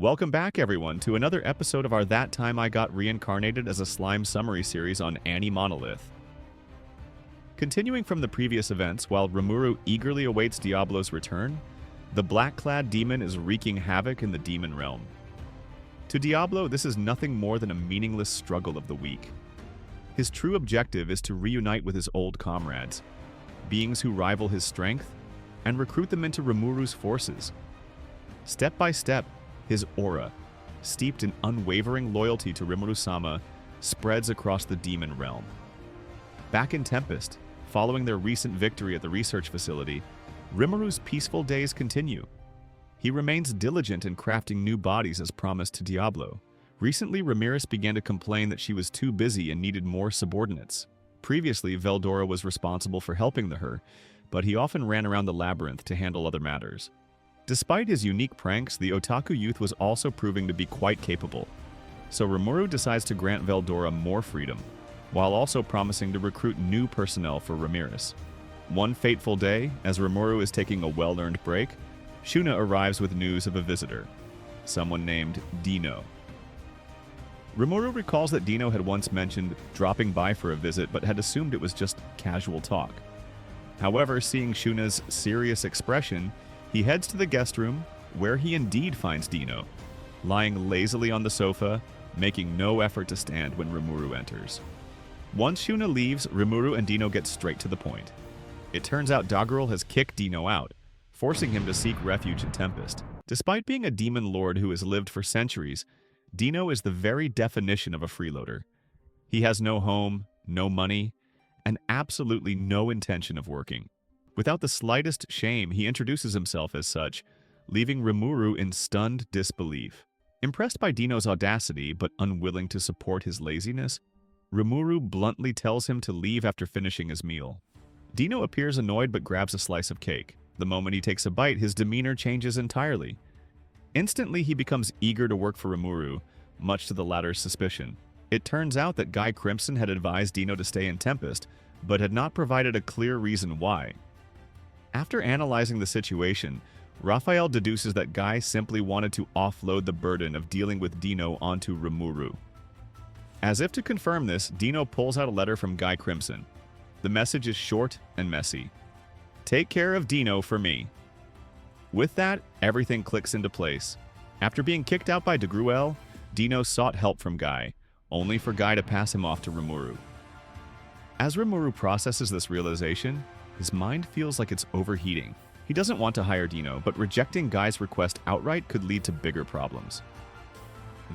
Welcome back, everyone, to another episode of our That Time I Got Reincarnated as a Slime summary series on AniMonolith. Continuing from the previous events, while Rimuru eagerly awaits Diablo's return, the black-clad demon is wreaking havoc in the demon realm. To Diablo, this is nothing more than a meaningless struggle of the weak. His true objective is to reunite with his old comrades, beings who rival his strength, and recruit them into Rimuru's forces. Step by step, his aura, steeped in unwavering loyalty to Rimuru-sama, spreads across the demon realm. Back in Tempest, following their recent victory at the research facility, Rimuru's peaceful days continue. He remains diligent in crafting new bodies as promised to Diablo. Recently, Ramirez began to complain that she was too busy and needed more subordinates. Previously, Veldora was responsible for helping her, but he often ran around the labyrinth to handle other matters. Despite his unique pranks, the otaku youth was also proving to be quite capable. So Rimuru decides to grant Veldora more freedom, while also promising to recruit new personnel for Ramirez. One fateful day, as Rimuru is taking a well-earned break, Shuna arrives with news of a visitor, someone named Dino. Rimuru recalls that Dino had once mentioned dropping by for a visit but had assumed it was just casual talk. However, seeing Shuna's serious expression, he heads to the guest room, where he indeed finds Dino, lying lazily on the sofa, making no effort to stand when Rimuru enters. Once Shuna leaves, Rimuru and Dino get straight to the point. It turns out Doggerel has kicked Dino out, forcing him to seek refuge in Tempest. Despite being a demon lord who has lived for centuries, Dino is the very definition of a freeloader. He has no home, no money, and absolutely no intention of working. Without the slightest shame, he introduces himself as such, leaving Rimuru in stunned disbelief. Impressed by Dino's audacity, but unwilling to support his laziness, Rimuru bluntly tells him to leave after finishing his meal. Dino appears annoyed but grabs a slice of cake. The moment he takes a bite, his demeanor changes entirely. Instantly, he becomes eager to work for Rimuru, much to the latter's suspicion. It turns out that Guy Crimson had advised Dino to stay in Tempest, but had not provided a clear reason why. After analyzing the situation, Raphael deduces that Guy simply wanted to offload the burden of dealing with Dino onto Rimuru. As if to confirm this, Dino pulls out a letter from Guy Crimson. The message is short and messy. "Take care of Dino for me." With that, everything clicks into place. After being kicked out by DeGruel, Dino sought help from Guy, only for Guy to pass him off to Rimuru. As Rimuru processes this realization, his mind feels like it's overheating. He doesn't want to hire Dino, but rejecting Guy's request outright could lead to bigger problems.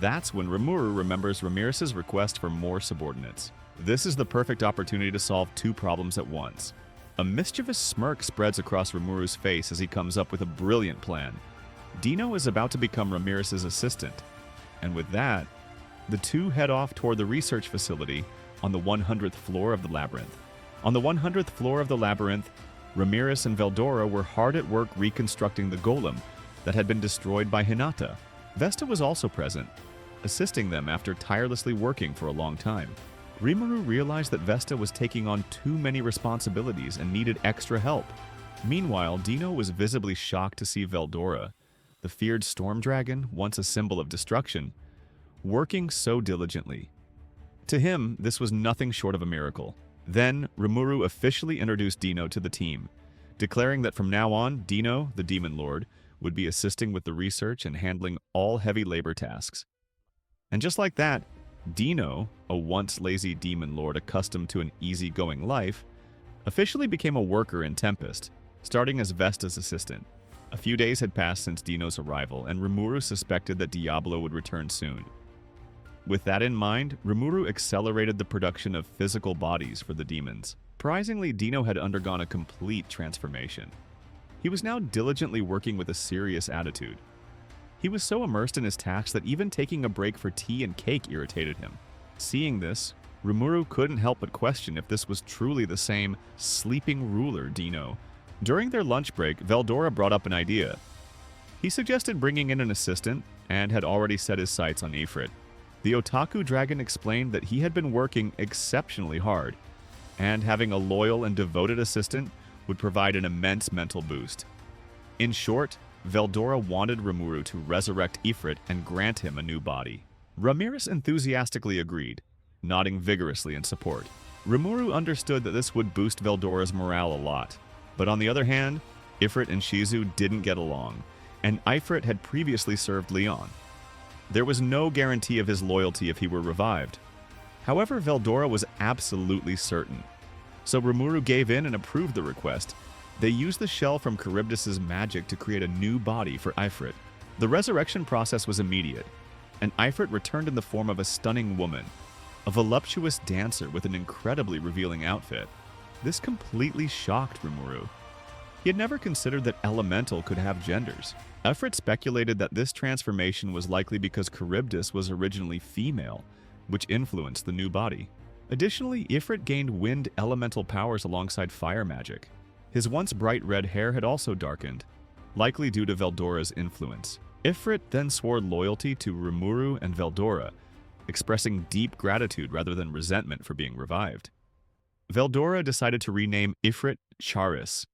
That's when Rimuru remembers Ramirez's request for more subordinates. This is the perfect opportunity to solve two problems at once. A mischievous smirk spreads across Rimuru's face as he comes up with a brilliant plan. Dino is about to become Ramirez's assistant, and with that, the two head off toward the research facility on the 100th floor of the labyrinth. On the 100th floor of the labyrinth, Ramirez and Veldora were hard at work reconstructing the golem that had been destroyed by Hinata. Vesta was also present, assisting them after tirelessly working for a long time. Rimuru realized that Vesta was taking on too many responsibilities and needed extra help. Meanwhile, Dino was visibly shocked to see Veldora, the feared storm dragon, once a symbol of destruction, working so diligently. To him, this was nothing short of a miracle. Then, Rimuru officially introduced Dino to the team, declaring that from now on, Dino, the Demon Lord, would be assisting with the research and handling all heavy labor tasks. And just like that, Dino, a once lazy Demon Lord accustomed to an easygoing life, officially became a worker in Tempest, starting as Vesta's assistant. A few days had passed since Dino's arrival, and Rimuru suspected that Diablo would return soon. With that in mind, Rimuru accelerated the production of physical bodies for the demons. Surprisingly, Dino had undergone a complete transformation. He was now diligently working with a serious attitude. He was so immersed in his tasks that even taking a break for tea and cake irritated him. Seeing this, Rimuru couldn't help but question if this was truly the same sleeping ruler Dino. During their lunch break, Veldora brought up an idea. He suggested bringing in an assistant, and had already set his sights on Ifrit. The otaku dragon explained that he had been working exceptionally hard, and having a loyal and devoted assistant would provide an immense mental boost. In short, Veldora wanted Rimuru to resurrect Ifrit and grant him a new body. Ramirez enthusiastically agreed, nodding vigorously in support. Rimuru understood that this would boost Veldora's morale a lot. But on the other hand, Ifrit and Shizu didn't get along, and Ifrit had previously served Leon. There was no guarantee of his loyalty if he were revived. However, Veldora was absolutely certain. So Rimuru gave in and approved the request. They used the shell from Charybdis's magic to create a new body for Ifrit. The resurrection process was immediate, and Ifrit returned in the form of a stunning woman, a voluptuous dancer with an incredibly revealing outfit. This completely shocked Rimuru. He had never considered that elemental could have genders. Ifrit speculated that this transformation was likely because Charybdis was originally female, which influenced the new body. Additionally, Ifrit gained wind elemental powers alongside fire magic. His once bright red hair had also darkened, likely due to Veldora's influence. Ifrit then swore loyalty to Rimuru and Veldora, expressing deep gratitude rather than resentment for being revived. Veldora decided to rename Ifrit Charis.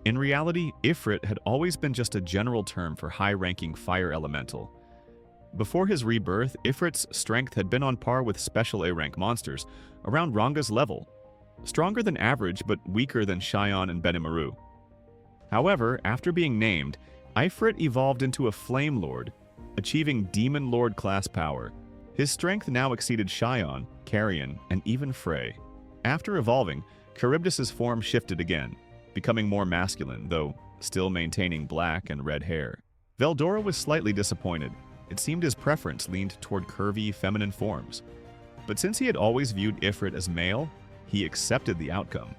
In reality, Ifrit had always been just a general term for high-ranking fire elemental. Before his rebirth, Ifrit's strength had been on par with special A-rank monsters, around Ranga's level. Stronger than average, but weaker than Shion and Benimaru. However, after being named, Ifrit evolved into a Flame Lord, achieving Demon Lord class power. His strength now exceeded Shion, Carrion, and even Frey. After evolving, Charybdis's form shifted again, becoming more masculine, though still maintaining black and red hair. Veldora was slightly disappointed. It seemed his preference leaned toward curvy, feminine forms. But since he had always viewed Ifrit as male, he accepted the outcome.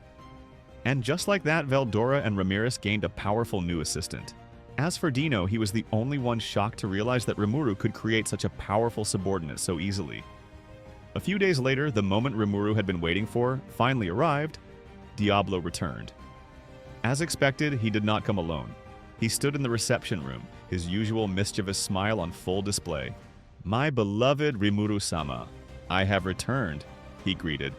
And just like that, Veldora and Ramirez gained a powerful new assistant. As for Dino, he was the only one shocked to realize that Rimuru could create such a powerful subordinate so easily. A few days later, the moment Rimuru had been waiting for finally arrived. Diablo returned. As expected, he did not come alone. He stood in the reception room, his usual mischievous smile on full display. "My beloved Rimuru-sama, I have returned," he greeted,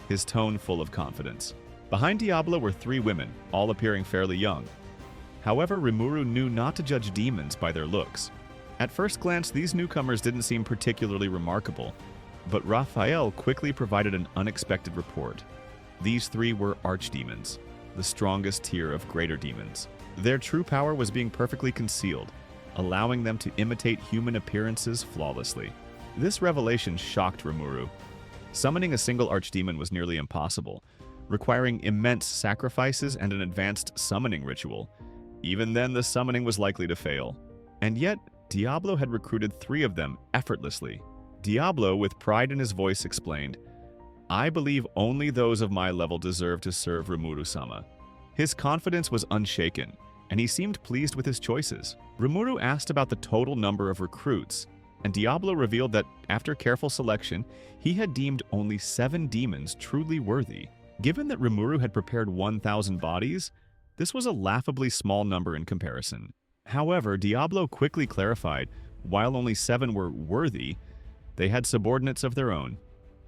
his tone full of confidence. Behind Diablo were 3 women, all appearing fairly young. However, Rimuru knew not to judge demons by their looks. At first glance, these newcomers didn't seem particularly remarkable, but Raphael quickly provided an unexpected report. These 3 were archdemons, the strongest tier of greater demons. Their true power was being perfectly concealed, allowing them to imitate human appearances flawlessly. This revelation shocked Rimuru. Summoning a single archdemon was nearly impossible, requiring immense sacrifices and an advanced summoning ritual. Even then, the summoning was likely to fail. And yet, Diablo had recruited 3 of them effortlessly. Diablo, with pride in his voice, explained, "I believe only those of my level deserve to serve Rimuru-sama." His confidence was unshaken, and he seemed pleased with his choices. Rimuru asked about the total number of recruits, and Diablo revealed that, after careful selection, he had deemed only 7 demons truly worthy. Given that Rimuru had prepared 1,000 bodies, this was a laughably small number in comparison. However, Diablo quickly clarified, while only 7 were worthy, they had subordinates of their own.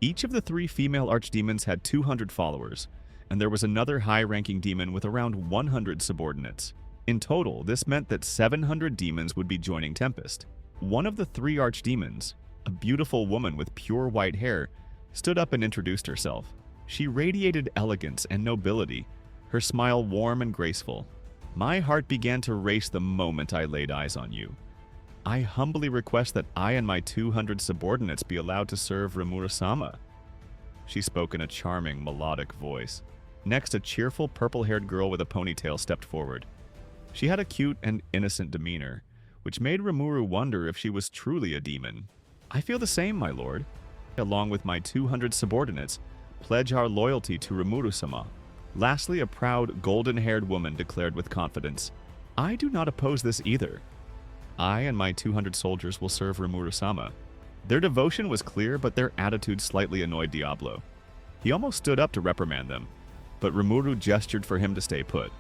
Each of the 3 female archdemons had 200 followers, and there was another high-ranking demon with around 100 subordinates. In total, this meant that 700 demons would be joining Tempest. One of the 3 archdemons, a beautiful woman with pure white hair, stood up and introduced herself. She radiated elegance and nobility, her smile warm and graceful. "My heart began to race the moment I laid eyes on you. I humbly request that I and my 200 subordinates be allowed to serve Rimuru-sama." She spoke in a charming, melodic voice. Next, a cheerful, purple-haired girl with a ponytail stepped forward. She had a cute and innocent demeanor, which made Rimuru wonder if she was truly a demon. "I feel the same, my lord. Along with my 200 subordinates, pledge our loyalty to Rimuru-sama." Lastly, a proud, golden-haired woman declared with confidence, "I do not oppose this either. I and my 200 soldiers will serve Rimuru-sama." Their devotion was clear, but their attitude slightly annoyed Diablo. He almost stood up to reprimand them, but Rimuru gestured for him to stay put.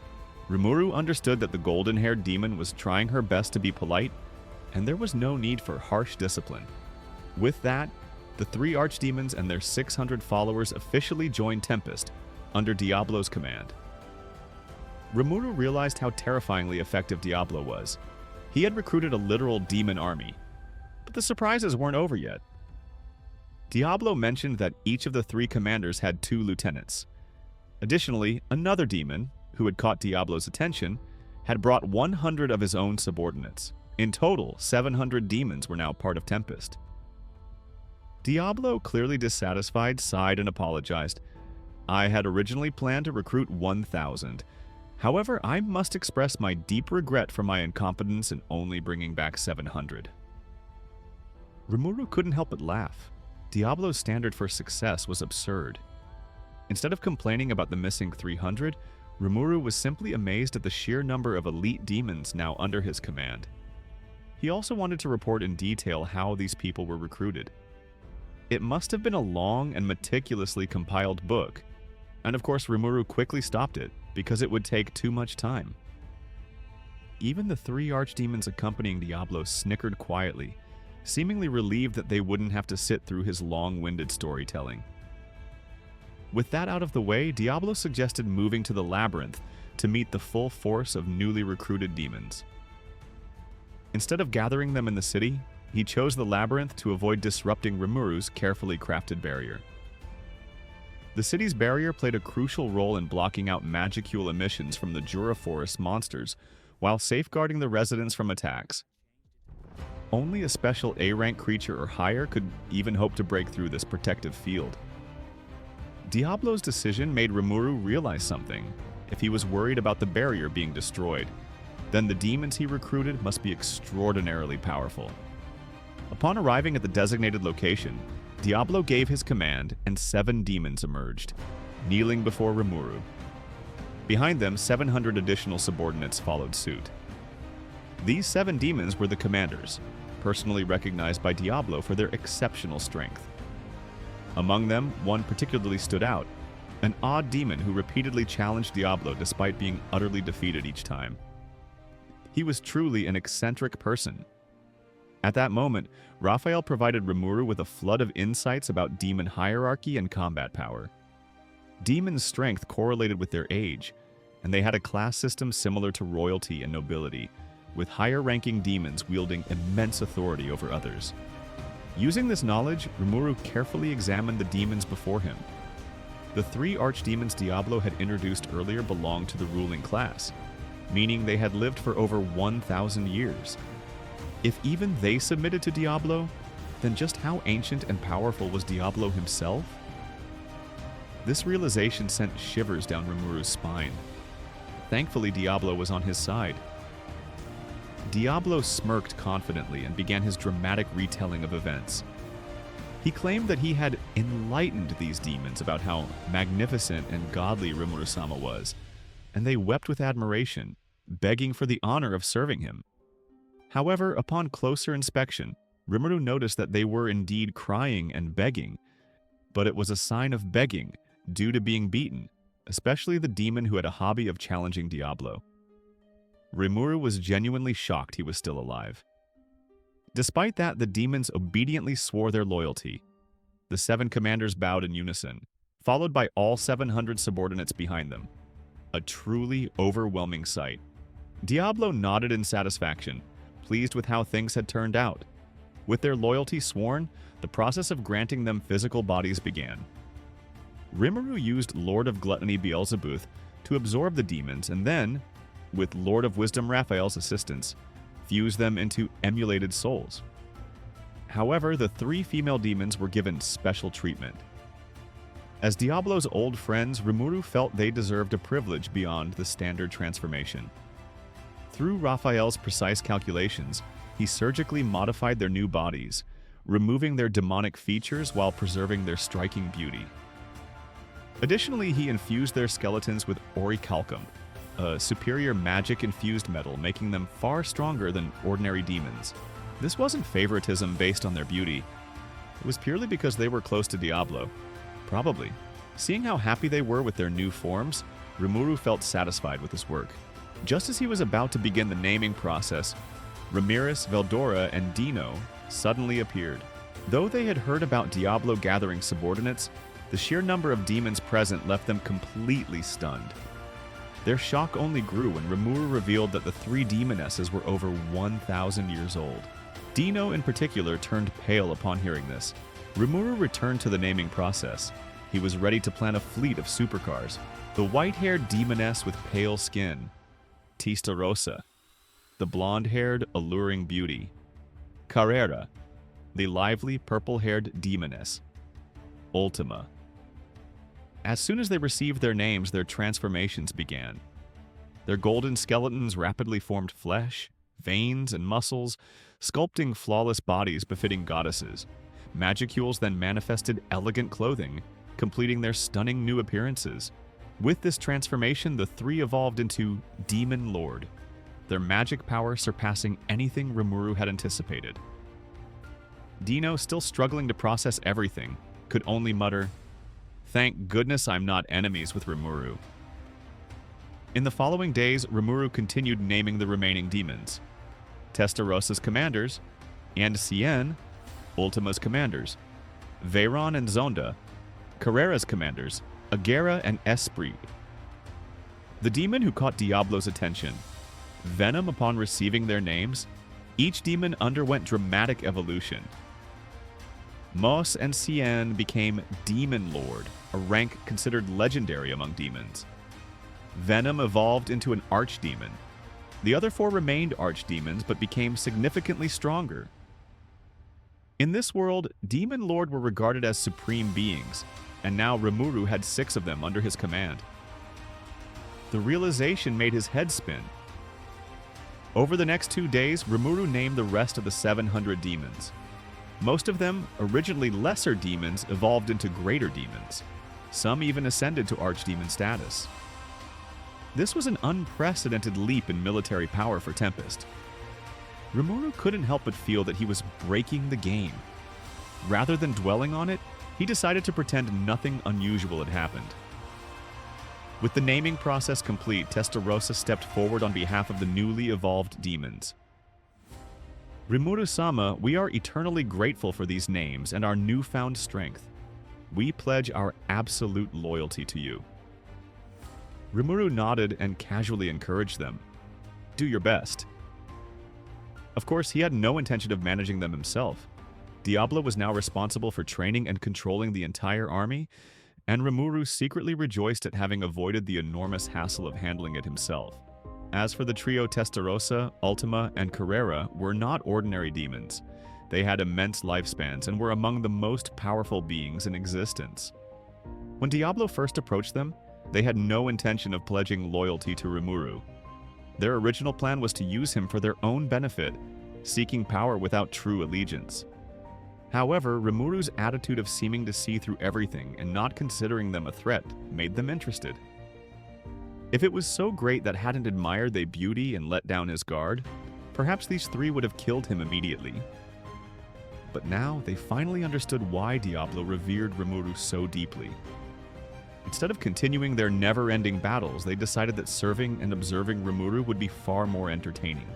Rimuru understood that the golden-haired demon was trying her best to be polite, and there was no need for harsh discipline. With that, the 3 archdemons and their 600 followers officially joined Tempest, under Diablo's command. Rimuru realized how terrifyingly effective Diablo was. He had recruited a literal demon army. But the surprises weren't over yet. Diablo mentioned that each of the 3 commanders had 2 lieutenants. Additionally, another demon, who had caught Diablo's attention, had brought 100 of his own subordinates. In total, 700 demons were now part of Tempest. Diablo, clearly dissatisfied, sighed and apologized. "I had originally planned to recruit 1,000. However, I must express my deep regret for my incompetence in only bringing back 700. Rimuru couldn't help but laugh. Diablo's standard for success was absurd. Instead of complaining about the missing 300, Rimuru was simply amazed at the sheer number of elite demons now under his command. He also wanted to report in detail how these people were recruited. It must have been a long and meticulously compiled book, and of course Rimuru quickly stopped it because it would take too much time. Even the 3 archdemons accompanying Diablo snickered quietly, seemingly relieved that they wouldn't have to sit through his long-winded storytelling. With that out of the way, Diablo suggested moving to the labyrinth to meet the full force of newly recruited demons. Instead of gathering them in the city, he chose the labyrinth to avoid disrupting Rimuru's carefully crafted barrier. The city's barrier played a crucial role in blocking out magicule emissions from the Jura Forest monsters while safeguarding the residents from attacks. Only a special A-rank creature or higher could even hope to break through this protective field. Diablo's decision made Rimuru realize something. If he was worried about the barrier being destroyed, then the demons he recruited must be extraordinarily powerful. Upon arriving at the designated location, Diablo gave his command and 7 demons emerged, kneeling before Rimuru. Behind them, 700 additional subordinates followed suit. These 7 demons were the commanders, personally recognized by Diablo for their exceptional strength. Among them, one particularly stood out, an odd demon who repeatedly challenged Diablo despite being utterly defeated each time. He was truly an eccentric person. At that moment, Raphael provided Rimuru with a flood of insights about demon hierarchy and combat power. Demons' strength correlated with their age, and they had a class system similar to royalty and nobility, with higher-ranking demons wielding immense authority over others. Using this knowledge, Rimuru carefully examined the demons before him. The 3 archdemons Diablo had introduced earlier belonged to the ruling class, meaning they had lived for over 1,000 years. If even they submitted to Diablo, then just how ancient and powerful was Diablo himself? This realization sent shivers down Rimuru's spine. Thankfully, Diablo was on his side. Diablo smirked confidently and began his dramatic retelling of events. He claimed that he had enlightened these demons about how magnificent and godly Rimuru-sama was, and they wept with admiration, begging for the honor of serving him. However, upon closer inspection, Rimuru noticed that they were indeed crying and begging, but it was a sign of begging due to being beaten, especially the demon who had a hobby of challenging Diablo. Rimuru was genuinely shocked he was still alive. Despite that, the demons obediently swore their loyalty. The 7 commanders bowed in unison, followed by all 700 subordinates behind them. A truly overwhelming sight. Diablo nodded in satisfaction, pleased with how things had turned out. With their loyalty sworn, the process of granting them physical bodies began. Rimuru used Lord of Gluttony Beelzebub to absorb the demons and then, with Lord of Wisdom Raphael's assistance, fuse them into emulated souls. However, the 3 female demons were given special treatment. As Diablo's old friends, Rimuru felt they deserved a privilege beyond the standard transformation. Through Raphael's precise calculations, he surgically modified their new bodies, removing their demonic features while preserving their striking beauty. Additionally, he infused their skeletons with orichalcum, a superior magic-infused metal, making them far stronger than ordinary demons. This wasn't favoritism based on their beauty. It was purely because they were close to Diablo. Probably. Seeing how happy they were with their new forms, Rimuru felt satisfied with his work. Just as he was about to begin the naming process, Ramirez, Veldora, and Dino suddenly appeared. Though they had heard about Diablo gathering subordinates, the sheer number of demons present left them completely stunned. Their shock only grew when Rimuru revealed that the three demonesses were over 1,000 years old. Dino, in particular, turned pale upon hearing this. Rimuru returned to the naming process. He was ready to plan a fleet of supercars. The white-haired demoness with pale skin, Testarossa. The blonde-haired, alluring beauty, Carrera. The lively, purple-haired demoness, Ultima. As soon as they received their names, their transformations began. Their golden skeletons rapidly formed flesh, veins, and muscles, sculpting flawless bodies befitting goddesses. Magicules then manifested elegant clothing, completing their stunning new appearances. With this transformation, the three evolved into Demon Lord, their magic power surpassing anything Rimuru had anticipated. Dino, still struggling to process everything, could only mutter, "Thank goodness I'm not enemies with Rimuru." In the following days, Rimuru continued naming the remaining demons. Testarossa's commanders, and Cien, Ultima's commanders, Veyron and Zonda, Carrera's commanders, Agera and Esprit. The demon who caught Diablo's attention, Venom. Upon receiving their names, each demon underwent dramatic evolution. Mos and Cien became Demon Lord, a rank considered legendary among demons. Venom evolved into an archdemon. The other four remained archdemons but became significantly stronger. In this world, Demon Lord were regarded as supreme beings, and now Rimuru had 6 of them under his command. The realization made his head spin. Over the next 2 days, Rimuru named the rest of the 700 demons. Most of them, originally lesser demons, evolved into greater demons. Some even ascended to archdemon status. This was an unprecedented leap in military power for Tempest. Rimuru couldn't help but feel that he was breaking the game. Rather than dwelling on it, he decided to pretend nothing unusual had happened. With the naming process complete, Testarossa stepped forward on behalf of the newly evolved demons. Rimuru-sama, we are eternally grateful for these names and our newfound strength. We pledge our absolute loyalty to you. Rimuru nodded and casually encouraged them. Do your best. Of course, he had no intention of managing them himself. Diablo was now responsible for training and controlling the entire army, and Rimuru secretly rejoiced at having avoided the enormous hassle of handling it himself. As for the trio, Testarossa, Ultima, and Carrera were not ordinary demons. They had immense lifespans and were among the most powerful beings in existence. When Diablo first approached them, they had no intention of pledging loyalty to Rimuru. Their original plan was to use him for their own benefit, seeking power without true allegiance. However, Rimuru's attitude of seeming to see through everything and not considering them a threat made them interested. If it was so great that hadn't admired their beauty and let down his guard, perhaps these 3 would have killed him immediately. But now they finally understood why Diablo revered Rimuru so deeply. Instead of continuing their never-ending battles, they decided that serving and observing Rimuru would be far more entertaining.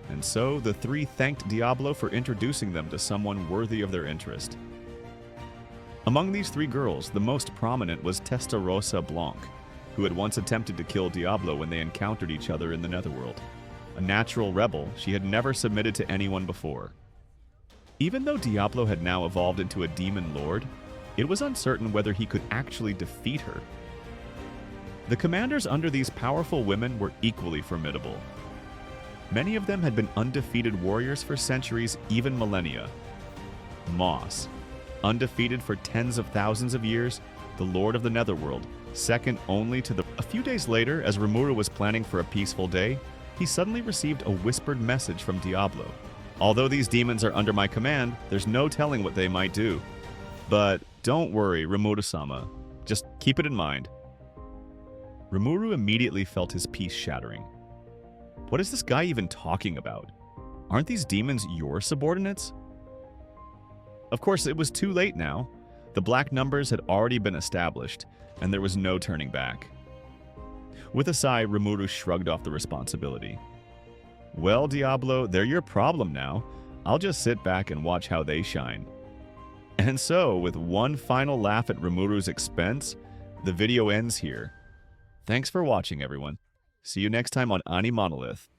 And so, the 3 thanked Diablo for introducing them to someone worthy of their interest. Among these 3 girls, the most prominent was Testarossa Blanc, who had once attempted to kill Diablo when they encountered each other in the Netherworld. A natural rebel, she had never submitted to anyone before. Even though Diablo had now evolved into a demon lord, it was uncertain whether he could actually defeat her. The commanders under these powerful women were equally formidable. Many of them had been undefeated warriors for centuries, even millennia. Mos, undefeated for tens of thousands of years, the Lord of the Netherworld, second only to the... A few days later, as Rimuru was planning for a peaceful day, he suddenly received a whispered message from Diablo. Although these demons are under my command, there's no telling what they might do. But don't worry, Rimuru-sama. Just keep it in mind. Rimuru immediately felt his peace shattering. What is this guy even talking about? Aren't these demons your subordinates? Of course, it was too late now. The black numbers had already been established, and there was no turning back. With a sigh, Rimuru shrugged off the responsibility. Well, Diablo, they're your problem now. I'll just sit back and watch how they shine. And so, with one final laugh at Rimuru's expense, the video ends here. Thanks for watching, everyone. See you next time on AniMonolith.